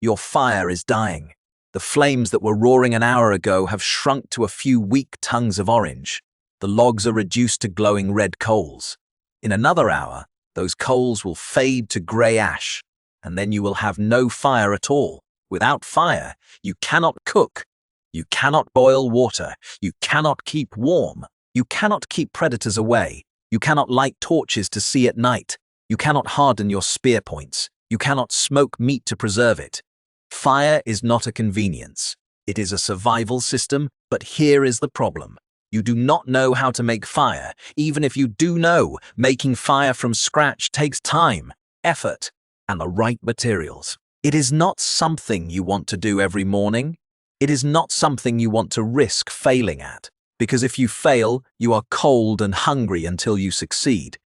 Your fire is dying. The flames that were roaring an hour ago have shrunk to a few weak tongues of orange. The logs are reduced to glowing red coals. In another hour, those coals will fade to grey ash, and then you will have no fire at all. Without fire, you cannot cook. You cannot boil water. You cannot keep warm. You cannot keep predators away. You cannot light torches to see at night. You cannot harden your spear points. You cannot smoke meat to preserve it. Fire is not a convenience. It is a survival system, but here is the problem. You do not know how to make fire. Even if you do know, making fire from scratch takes time, effort, and the right materials. It is not something you want to do every morning. It is not something you want to risk failing at, because if you fail, you are cold and hungry until you succeed.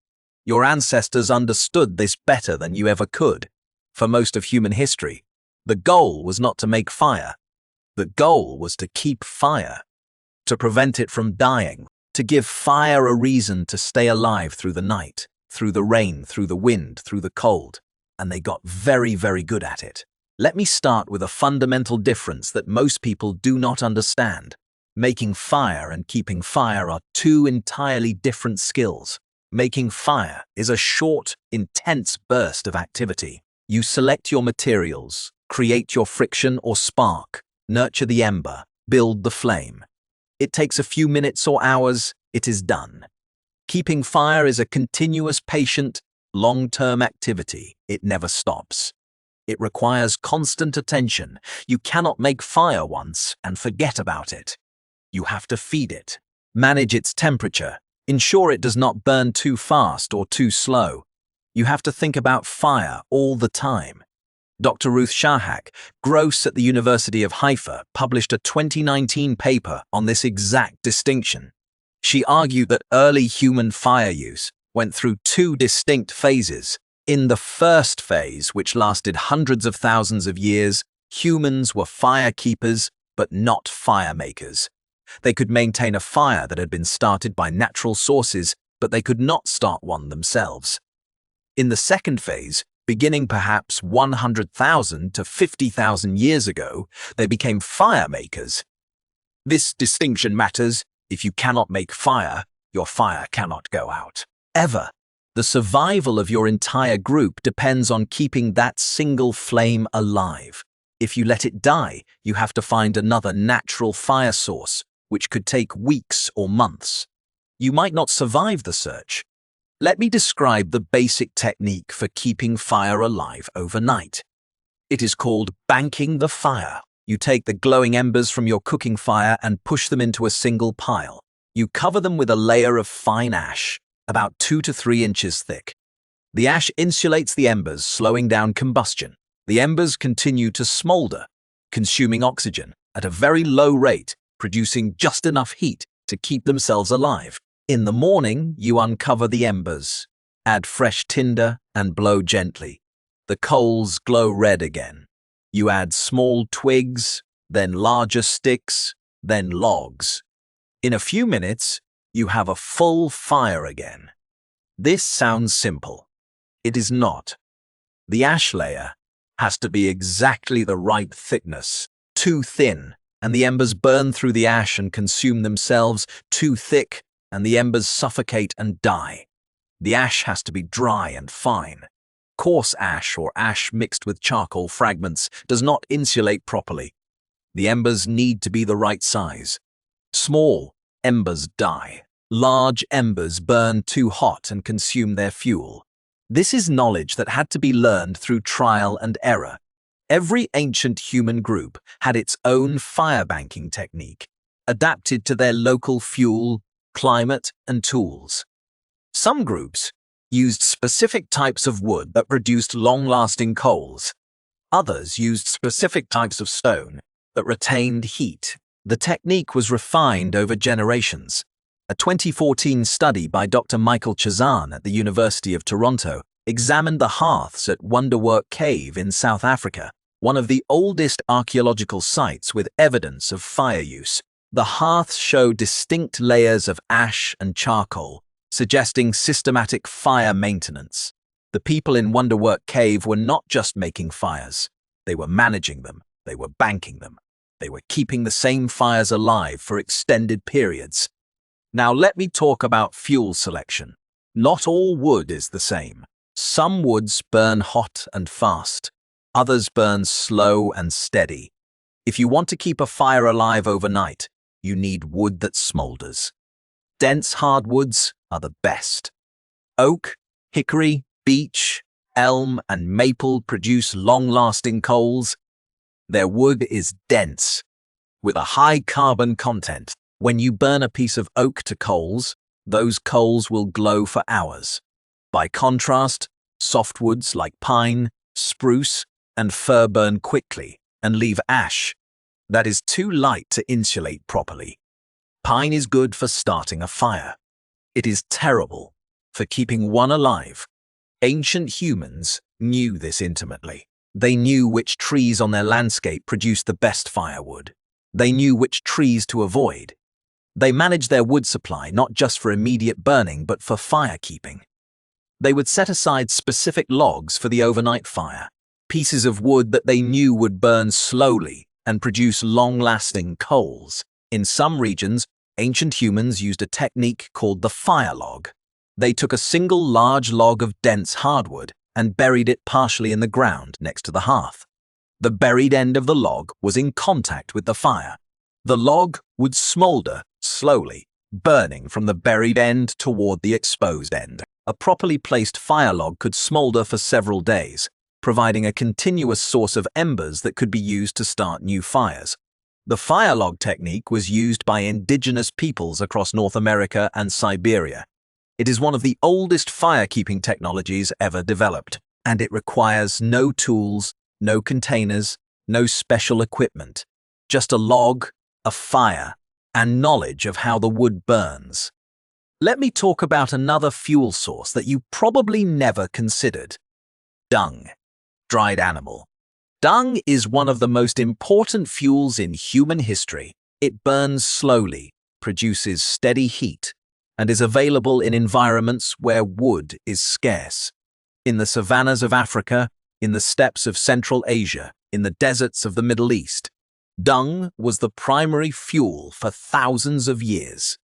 Your ancestors understood this better than you ever could. For most of human history, the goal was not to make fire. The goal was to keep fire, to prevent it from dying, to give fire a reason to stay alive through the night, through the rain, through the wind, through the cold. And they got very, very good at it. Let me start with a fundamental difference that most people do not understand. Making fire and keeping fire are two entirely different skills. Making fire is a short, intense burst of activity. You select your materials, create your friction or spark, nurture the ember, build the flame. It takes a few minutes or hours, it is done. Keeping fire is a continuous, patient, long-term activity. It never stops. It requires constant attention. You cannot make fire once and forget about it. You have to feed it, manage its temperature, ensure it does not burn too fast or too slow. You have to think about fire all the time. Dr. Ruth Shahack-Gross at the University of Haifa published a 2019 paper on this exact distinction. She argued that early human fire use went through two distinct phases. In the first phase, which lasted hundreds of thousands of years, humans were fire keepers, but not fire makers. They could maintain a fire that had been started by natural sources, but they could not start one themselves. In the second phase, beginning perhaps 100,000 to 50,000 years ago, they became fire makers. This distinction matters. If you cannot make fire, your fire cannot go out. Ever. The survival of your entire group depends on keeping that single flame alive. If you let it die, you have to find another natural fire source, which could take weeks or months. You might not survive the search. Let me describe the basic technique for keeping fire alive overnight. It is called banking the fire. You take the glowing embers from your cooking fire and push them into a single pile. You cover them with a layer of fine ash, about 2 to 3 inches thick. The ash insulates the embers, slowing down combustion. The embers continue to smolder, consuming oxygen at a very low rate, producing just enough heat to keep themselves alive. In the morning, you uncover the embers, add fresh tinder, and blow gently. The coals glow red again. You add small twigs, then larger sticks, then logs. In a few minutes, you have a full fire again. This sounds simple. It is not. The ash layer has to be exactly the right thickness. Too thin, and the embers burn through the ash and consume themselves. Too thick, and the embers suffocate and die. The ash has to be dry and fine. Coarse ash or ash mixed with charcoal fragments does not insulate properly. The embers need to be the right size. Small embers die. Large embers burn too hot and consume their fuel. This is knowledge that had to be learned through trial and error. Every ancient human group had its own fire banking technique, adapted to their local fuel, climate, and tools. Some groups used specific types of wood that produced long-lasting coals. Others used specific types of stone that retained heat. The technique was refined over generations. A 2014 study by Dr. Michael Chazan at the University of Toronto examined the hearths at Wonderwerk Cave in South Africa, one of the oldest archaeological sites with evidence of fire use. The hearths show distinct layers of ash and charcoal, suggesting systematic fire maintenance. The people in Wonderwerk Cave were not just making fires. They were managing them. They were banking them. They were keeping the same fires alive for extended periods. Now let me talk about fuel selection. Not all wood is the same. Some woods burn hot and fast. Others burn slow and steady. If you want to keep a fire alive overnight, you need wood that smolders. Dense hardwoods are the best. Oak, hickory, beech, elm, and maple produce long-lasting coals. Their wood is dense, with a high carbon content. When you burn a piece of oak to coals, those coals will glow for hours. By contrast, softwoods like pine, spruce, and fir burn quickly and leave ash that is too light to insulate properly. Pine is good for starting a fire. It is terrible for keeping one alive. Ancient humans knew this intimately. They knew which trees on their landscape produced the best firewood. They knew which trees to avoid. They managed their wood supply not just for immediate burning, but for firekeeping. They would set aside specific logs for the overnight fire, pieces of wood that they knew would burn slowly and produce long-lasting coals. In some regions, ancient humans used a technique called the fire log. They took a single large log of dense hardwood and buried it partially in the ground next to the hearth. The buried end of the log was in contact with the fire. The log would smolder slowly, burning from the buried end toward the exposed end. A properly placed fire log could smolder for several days, providing a continuous source of embers that could be used to start new fires. The fire log technique was used by indigenous peoples across North America and Siberia. It is one of the oldest firekeeping technologies ever developed, and it requires no tools, no containers, no special equipment, just a log, a fire, and knowledge of how the wood burns. Let me talk about another fuel source that you probably never considered. Dung, dried animal. Dung is one of the most important fuels in human history. It burns slowly, produces steady heat, and is available in environments where wood is scarce. In the savannas of Africa, in the steppes of Central Asia, in the deserts of the Middle East, dung was the primary fuel for thousands of years.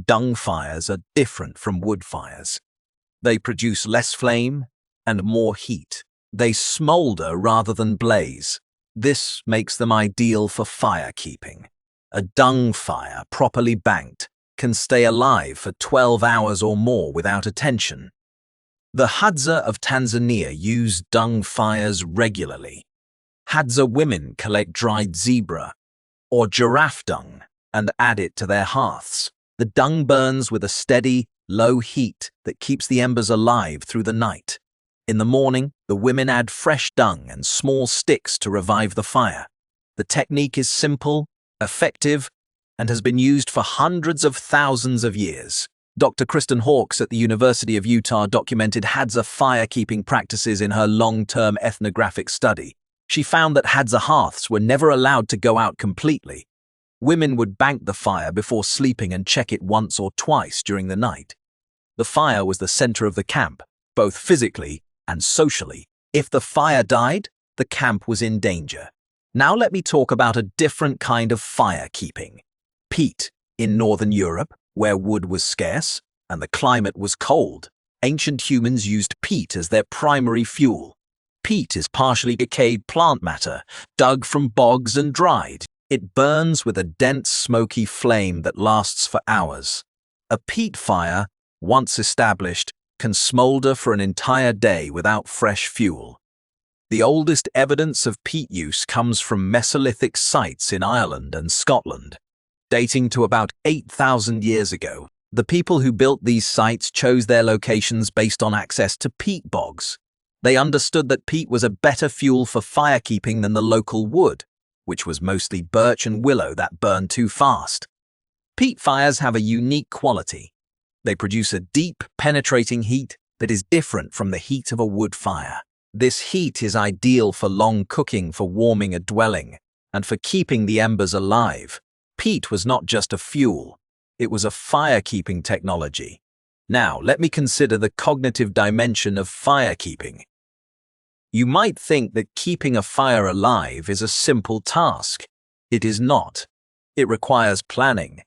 Dung fires are different from wood fires. They produce less flame and more heat. They smolder rather than blaze. This makes them ideal for firekeeping. A dung fire, properly banked, can stay alive for 12 hours or more without attention. The Hadza of Tanzania use dung fires regularly. Hadza women collect dried zebra or giraffe dung and add it to their hearths. The dung burns with a steady, low heat that keeps the embers alive through the night. In the morning, the women add fresh dung and small sticks to revive the fire. The technique is simple, effective, and has been used for hundreds of thousands of years. Dr. Kristen Hawkes at the University of Utah documented Hadza firekeeping practices in her long-term ethnographic study. She found that Hadza hearths were never allowed to go out completely. Women would bank the fire before sleeping and check it once or twice during the night. The fire was the center of the camp, both physically and socially. If the fire died, the camp was in danger. Now let me talk about a different kind of firekeeping. Peat. In Northern Europe, where wood was scarce and the climate was cold, ancient humans used peat as their primary fuel. Peat is partially decayed plant matter, dug from bogs and dried. It burns with a dense, smoky flame that lasts for hours. A peat fire, once established, can smolder for an entire day without fresh fuel. The oldest evidence of peat use comes from Mesolithic sites in Ireland and Scotland. Dating to about 8,000 years ago, the people who built these sites chose their locations based on access to peat bogs. They understood that peat was a better fuel for firekeeping than the local wood, which was mostly birch and willow that burned too fast. Peat fires have a unique quality. They produce a deep, penetrating heat that is different from the heat of a wood fire. This heat is ideal for long cooking, for warming a dwelling, and for keeping the embers alive. Peat was not just a fuel, it was a firekeeping technology. Now, let me consider the cognitive dimension of firekeeping. You might think that keeping a fire alive is a simple task. It is not. It requires planning,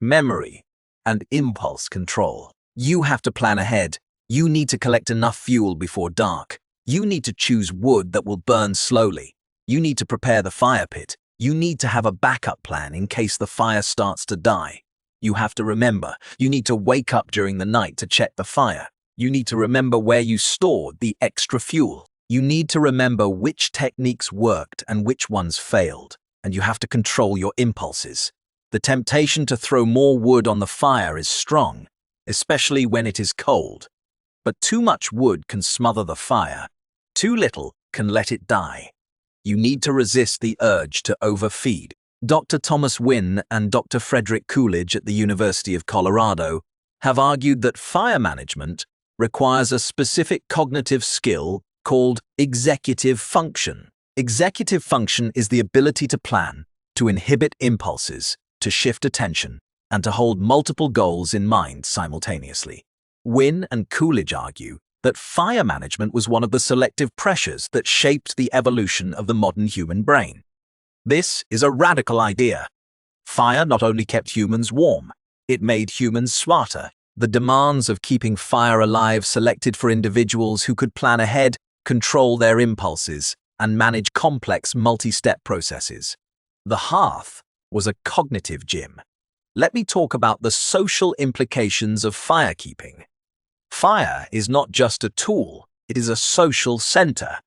memory, and impulse control. You have to plan ahead. You need to collect enough fuel before dark. You need to choose wood that will burn slowly. You need to prepare the fire pit. You need to have a backup plan in case the fire starts to die. You have to remember, you need to wake up during the night to check the fire. You need to remember where you stored the extra fuel. You need to remember which techniques worked and which ones failed. And you have to control your impulses. The temptation to throw more wood on the fire is strong, especially when it is cold. But too much wood can smother the fire. Too little can let it die. You need to resist the urge to overfeed. Dr. Thomas Wynne and Dr. Frederick Coolidge at the University of Colorado have argued that fire management requires a specific cognitive skill called executive function. Executive function is the ability to plan, to inhibit impulses, to shift attention, and to hold multiple goals in mind simultaneously. Wynne and Coolidge argue that fire management was one of the selective pressures that shaped the evolution of the modern human brain. This is a radical idea. Fire not only kept humans warm, it made humans smarter. The demands of keeping fire alive selected for individuals who could plan ahead, control their impulses, and manage complex multi-step processes. The hearth was a cognitive gym. Let me talk about the social implications of firekeeping. Fire is not just a tool, it is a social center.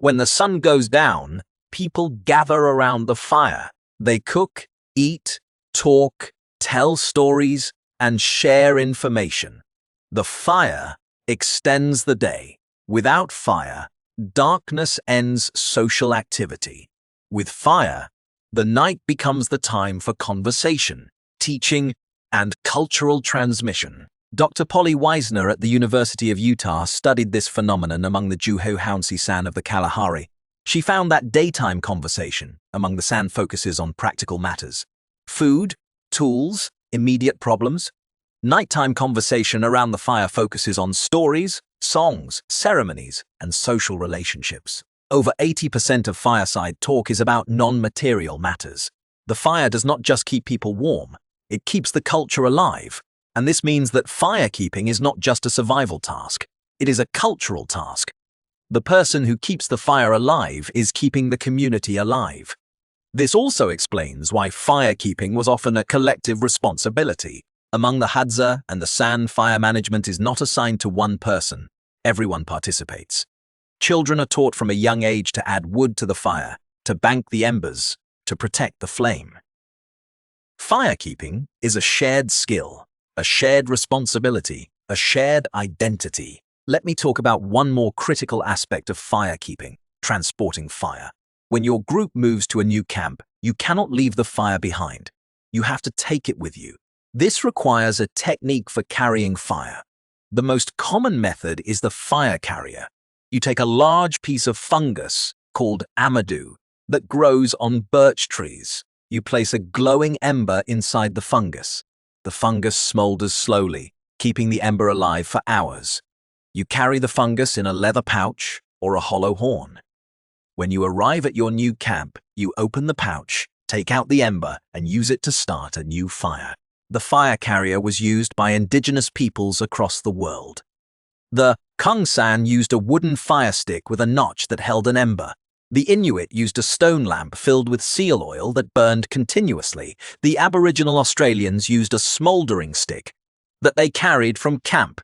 When the sun goes down, people gather around the fire. They cook, eat, talk, tell stories, and share information. The fire extends the day. Without fire, darkness ends social activity. With fire, the night becomes the time for conversation, teaching, and cultural transmission. Dr. Polly Weisner at the University of Utah studied this phenomenon among the Juho-Hounsi San of the Kalahari. She found that daytime conversation among the San focuses on practical matters: food, tools, immediate problems. Nighttime conversation around the fire focuses on stories, songs, ceremonies, and social relationships. Over 80% of fireside talk is about non-material matters. The fire does not just keep people warm, it keeps the culture alive. And this means that firekeeping is not just a survival task, it is a cultural task. The person who keeps the fire alive is keeping the community alive. This also explains why firekeeping was often a collective responsibility. Among the Hadza and the San, fire management is not assigned to one person. Everyone participates. Children are taught from a young age to add wood to the fire, to bank the embers, to protect the flame. Firekeeping is a shared skill, a shared responsibility, a shared identity. Let me talk about one more critical aspect of firekeeping: transporting fire. When your group moves to a new camp, you cannot leave the fire behind. You have to take it with you. This requires a technique for carrying fire. The most common method is the fire carrier. You take a large piece of fungus called amadou that grows on birch trees. You place a glowing ember inside the fungus. The fungus smolders slowly, keeping the ember alive for hours. You carry the fungus in a leather pouch or a hollow horn. When you arrive at your new camp, you open the pouch, take out the ember, and use it to start a new fire. The fire carrier was used by indigenous peoples across the world. The Kungsan used a wooden fire stick with a notch that held an ember. The Inuit used a stone lamp filled with seal oil that burned continuously. The Aboriginal Australians used a smouldering stick that they carried from camp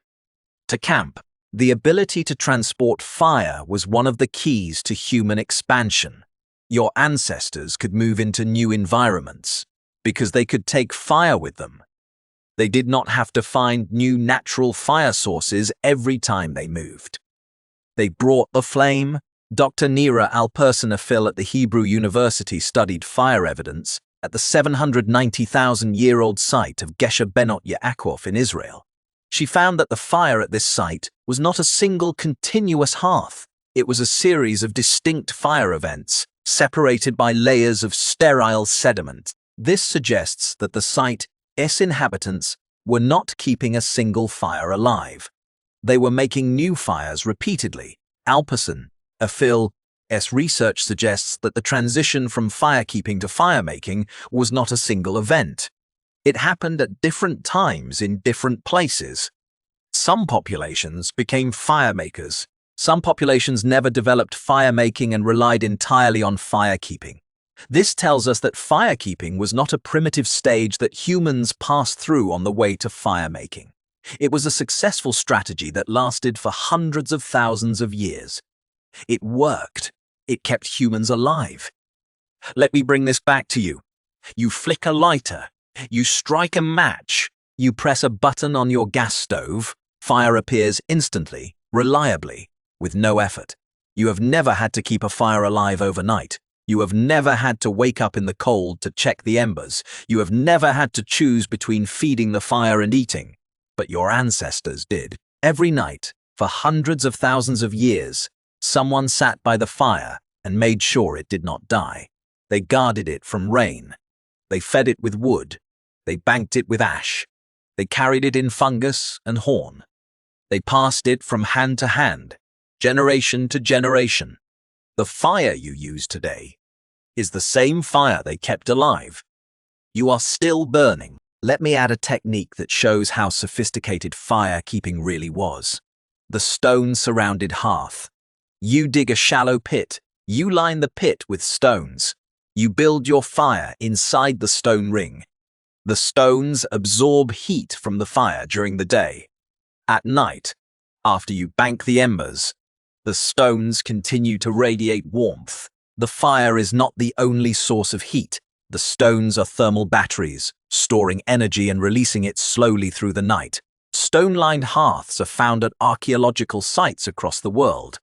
to camp. The ability to transport fire was one of the keys to human expansion. Your ancestors could move into new environments because they could take fire with them. They did not have to find new natural fire sources every time they moved. They brought the flame. Dr. Nira Alperson-Afil at the Hebrew University studied fire evidence at the 790,000-year-old site of Gesher Benot Ya'aqov in Israel. She found that the fire at this site was not a single continuous hearth. It was a series of distinct fire events, separated by layers of sterile sediment. This suggests that the site's inhabitants were not keeping a single fire alive. They were making new fires repeatedly. Alperson Afil's research suggests that the transition from firekeeping to firemaking was not a single event. It happened at different times in different places. Some populations became firemakers. Some populations never developed firemaking and relied entirely on firekeeping. This tells us that firekeeping was not a primitive stage that humans passed through on the way to firemaking. It was a successful strategy that lasted for hundreds of thousands of years. It worked. It kept humans alive. Let me bring this back to you. You flick a lighter. You strike a match. You press a button on your gas stove. Fire appears instantly, reliably, with no effort. You have never had to keep a fire alive overnight. You have never had to wake up in the cold to check the embers. You have never had to choose between feeding the fire and eating. But your ancestors did. Every night, for hundreds of thousands of years, someone sat by the fire and made sure it did not die. They guarded it from rain. They fed it with wood. They banked it with ash. They carried it in fungus and horn. They passed it from hand to hand, generation to generation. The fire you use today is the same fire they kept alive. You are still burning. Let me add a technique that shows how sophisticated fire-keeping really was. The stone-surrounded hearth. You dig a shallow pit. You line the pit with stones. You build your fire inside the stone ring. The stones absorb heat from the fire during the day. At night, after you bank the embers, the stones continue to radiate warmth. The fire is not the only source of heat. The stones are thermal batteries, storing energy and releasing it slowly through the night. Stone-lined hearths are found at archaeological sites across the world.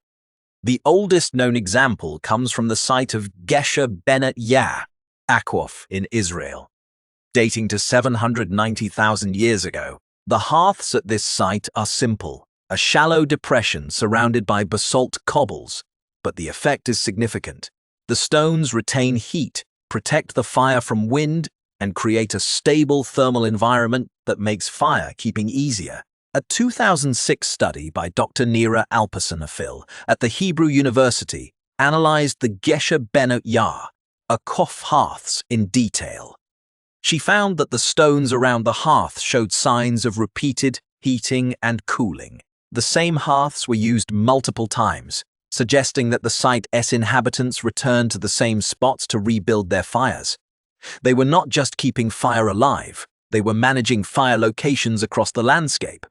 The oldest known example comes from the site of Gesher Benot Ya'aqov in Israel. Dating to 790,000 years ago, the hearths at this site are simple, a shallow depression surrounded by basalt cobbles, but the effect is significant. The stones retain heat, protect the fire from wind, and create a stable thermal environment that makes fire keeping easier. A 2006 study by Dr. Nira Alperson-Afil at the Hebrew University analyzed the Gesher Benot Ya'aqov hearths in detail. She found that the stones around the hearth showed signs of repeated heating and cooling. The same hearths were used multiple times, suggesting that the site's inhabitants returned to the same spots to rebuild their fires. They were not just keeping fire alive, they were managing fire locations across the landscape.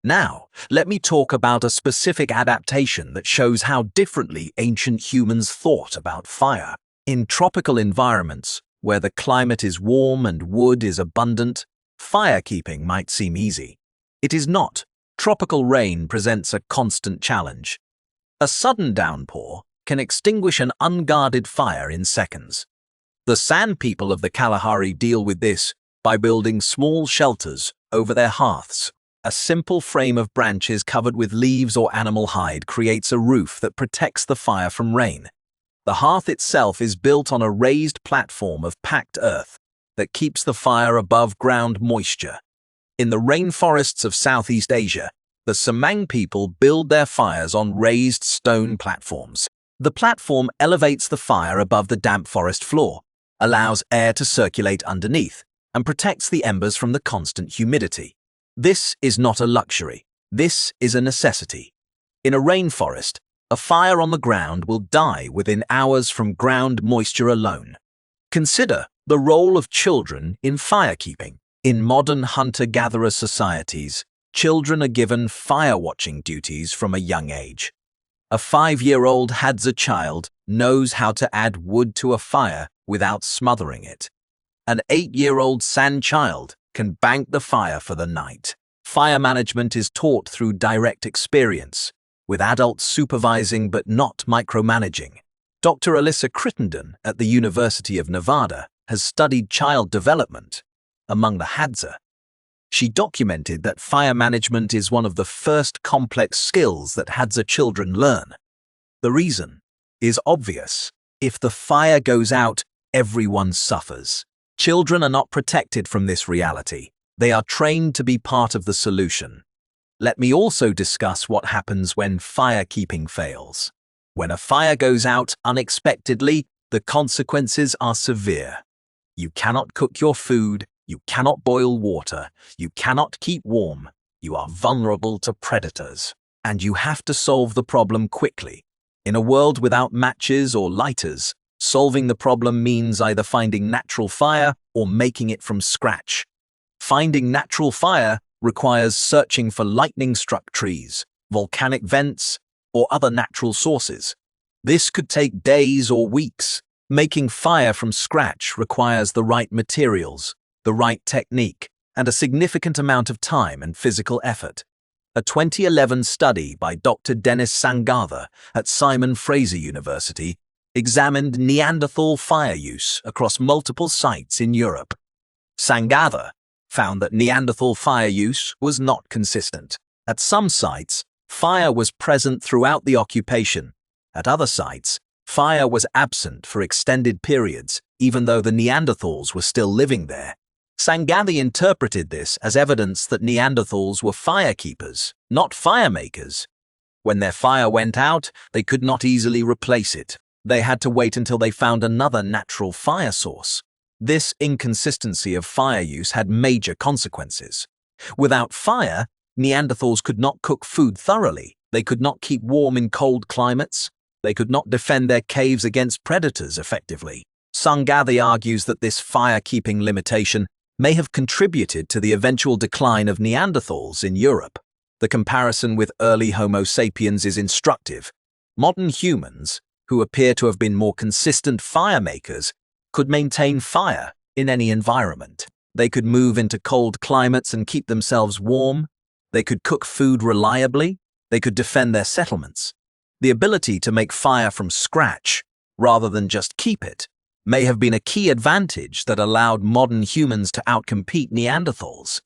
Now, let me talk about a specific adaptation that shows how differently ancient humans thought about fire. In tropical environments, where the climate is warm and wood is abundant, firekeeping might seem easy. It is not. Tropical rain presents a constant challenge. A sudden downpour can extinguish an unguarded fire in seconds. The San people of the Kalahari deal with this by building small shelters over their hearths. A simple frame of branches covered with leaves or animal hide creates a roof that protects the fire from rain. The hearth itself is built on a raised platform of packed earth that keeps the fire above ground moisture. In the rainforests of Southeast Asia, the Semang people build their fires on raised stone platforms. The platform elevates the fire above the damp forest floor, allows air to circulate underneath, and protects the embers from the constant humidity. This is not a luxury. This is a necessity. In a rainforest, a fire on the ground will die within hours from ground moisture alone. Consider the role of children in firekeeping. In modern hunter-gatherer societies, children are given fire-watching duties from a young age. A 5-year-old Hadza child knows how to add wood to a fire without smothering it. An 8-year-old San child can bank the fire for the night. Fire management is taught through direct experience, with adults supervising but not micromanaging. Dr. Alyssa Crittenden at the University of Nevada has studied child development among the Hadza. She documented that fire management is one of the first complex skills that Hadza children learn. The reason is obvious. If the fire goes out, everyone suffers. Children are not protected from this reality. They are trained to be part of the solution. Let me also discuss what happens when firekeeping fails. When a fire goes out unexpectedly, the consequences are severe. You cannot cook your food, you cannot boil water, you cannot keep warm, you are vulnerable to predators, and you have to solve the problem quickly. In a world without matches or lighters, solving the problem means either finding natural fire or making it from scratch. Finding natural fire requires searching for lightning-struck trees, volcanic vents, or other natural sources. This could take days or weeks. Making fire from scratch requires the right materials, the right technique, and a significant amount of time and physical effort. A 2011 study by Dr. Dennis Sangatha at Fraser University examined Neanderthal fire use across multiple sites in Europe. Sangatha found that Neanderthal fire use was not consistent. At some sites, fire was present throughout the occupation. At other sites, fire was absent for extended periods, even though the Neanderthals were still living there. Sangatha interpreted this as evidence that Neanderthals were firekeepers, not firemakers. When their fire went out, they could not easily replace it. They had to wait until they found another natural fire source. This inconsistency of fire use had major consequences. Without fire, Neanderthals could not cook food thoroughly. They could not keep warm in cold climates. They could not defend their caves against predators effectively. Sangatha argues that this fire-keeping limitation may have contributed to the eventual decline of Neanderthals in Europe. The comparison with early Homo sapiens is instructive. Modern humans, who appear to have been more consistent firemakers, could maintain fire in any environment. They could move into cold climates and keep themselves warm. They could cook food reliably. They could defend their settlements. The ability to make fire from scratch, rather than just keep it, may have been a key advantage that allowed modern humans to outcompete Neanderthals.